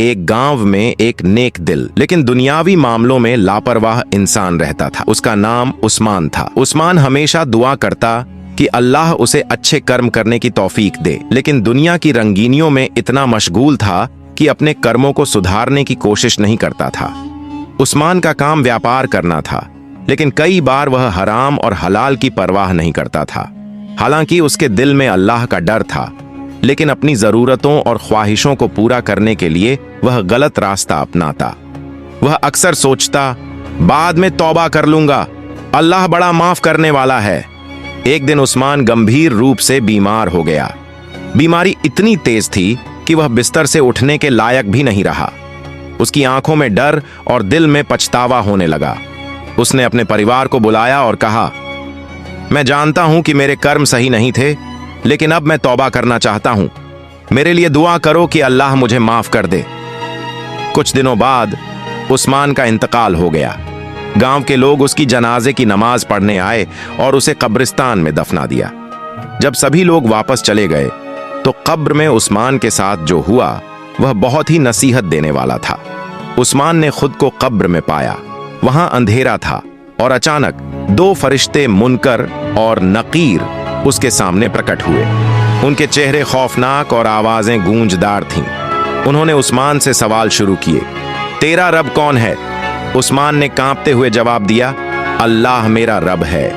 एक गांव में एक नेक दिल लेकिन दुनियावी मामलों में लापरवाह इंसान रहता था। उसका नाम उस्मान था। उस्मान हमेशा दुआ करता कि अल्लाह उसे अच्छे कर्म करने की तौफीक दे, लेकिन दुनिया की रंगीनियों में इतना मशगूल था कि अपने कर्मों को सुधारने की कोशिश नहीं करता था। उस्मान का काम व्यापार करना था, लेकिन कई बार वह हराम और हलाल की परवाह नहीं करता था। हालांकि उसके दिल में अल्लाह का डर था, लेकिन अपनी जरूरतों और ख्वाहिशों को पूरा करने के लिए वह गलत रास्ता अपनाता। वह अक्सर सोचता, बाद में तौबा कर लूंगा, अल्लाह बड़ा माफ करने वाला है। एक दिन उस्मान गंभीर रूप से बीमार हो गया। बीमारी इतनी तेज थी कि वह बिस्तर से उठने के लायक भी नहीं रहा। उसकी आंखों में डर और दिल में पछतावा होने लगा। उसने अपने परिवार को बुलाया और कहा, मैं जानता हूं कि मेरे कर्म सही नहीं थे, लेकिन अब मैं तौबा करना चाहता हूं। मेरे लिए दुआ करो कि अल्लाह मुझे माफ कर दे। कुछ दिनों बाद उस्मान का इंतकाल हो गया। गांव के लोग उसकी जनाजे की नमाज पढ़ने आए और उसे कब्रिस्तान में दफना दिया। जब सभी लोग वापस चले गए तो कब्र में उस्मान के साथ जो हुआ वह बहुत ही नसीहत देने वाला था। उस्मान ने खुद को कब्र में पाया। वहां अंधेरा था और अचानक दो फरिश्ते मुनकर और नकीर उसके सामने प्रकट हुए। उनके चेहरे खौफनाक और आवाजें गूंजदार थीं। उन्होंने उस्मान से सवाल शुरू किए, तेरा रब कौन है? उस्मान ने कांपते हुए जवाब दिया, अल्लाह मेरा रब है।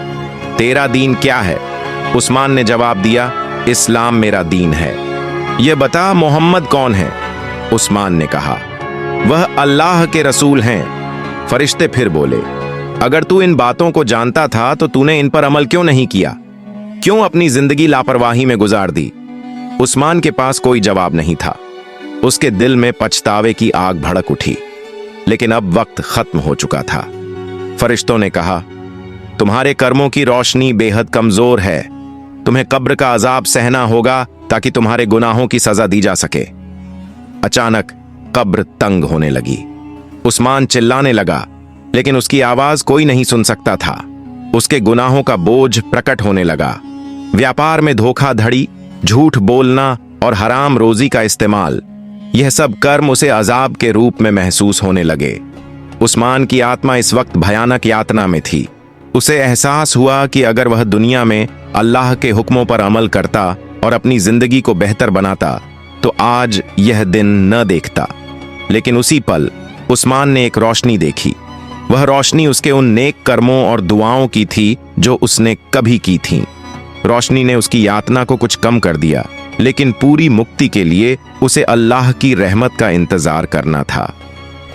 तेरा दीन क्या है? उस्मान ने जवाब दिया, इस्लाम मेरा दीन है। यह बता मोहम्मद कौन है? उस्मान ने कहा, वह अल्लाह के रसूल हैं। फरिश्ते फिर बोले, अगर तू इन बातों को जानता था तो तूने इन पर अमल क्यों नहीं किया? क्यों अपनी जिंदगी लापरवाही में गुजार दी? उस्मान के पास कोई जवाब नहीं था। उसके दिल में पछतावे की आग भड़क उठी, लेकिन अब वक्त खत्म हो चुका था। फरिश्तों ने कहा, तुम्हारे कर्मों की रोशनी बेहद कमजोर है। तुम्हें कब्र का अजाब सहना होगा ताकि तुम्हारे गुनाहों की सजा दी जा सके। अचानक कब्र तंग होने लगी। उस्मान चिल्लाने लगा, लेकिन उसकी आवाज कोई नहीं सुन सकता था। उसके गुनाहों का बोझ प्रकट होने लगा। व्यापार में धोखाधड़ी, झूठ बोलना और हराम रोजी का इस्तेमाल, यह सब कर्म उसे अजाब के रूप में महसूस होने लगे। उस्मान की आत्मा इस वक्त भयानक यातना में थी। उसे एहसास हुआ कि अगर वह दुनिया में अल्लाह के हुक्मों पर अमल करता और अपनी जिंदगी को बेहतर बनाता तो आज यह दिन न देखता। लेकिन उसी पल उस्मान ने एक रोशनी देखी। वह रोशनी उसके उन नेक कर्मों और दुआओं की थी जो उसने कभी की थीं। रोशनी ने उसकी यातना को कुछ कम कर दिया, लेकिन पूरी मुक्ति के लिए उसे अल्लाह की रहमत का इंतजार करना था।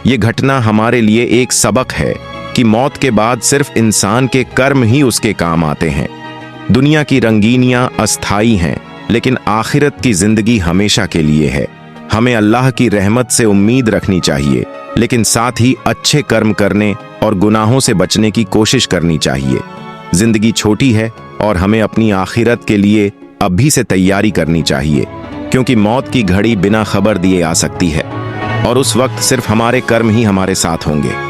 यह घटना हमारे लिए एक सबक है कि मौत के बाद सिर्फ इंसान के कर्म ही उसके काम आते हैं। दुनिया की रंगीनियां अस्थाई हैं, लेकिन आखिरत की जिंदगी हमेशा के लिए है। हमें अल्लाह की रहमत से उम्मीद रखनी चाहिए, लेकिन साथ ही अच्छे कर्म करने और गुनाहों से बचने की कोशिश करनी चाहिए। जिंदगी छोटी है और हमें अपनी आखिरत के लिए अभी से तैयारी करनी चाहिए, क्योंकि मौत की घड़ी बिना खबर दिए आ सकती है और उस वक्त सिर्फ हमारे कर्म ही हमारे साथ होंगे।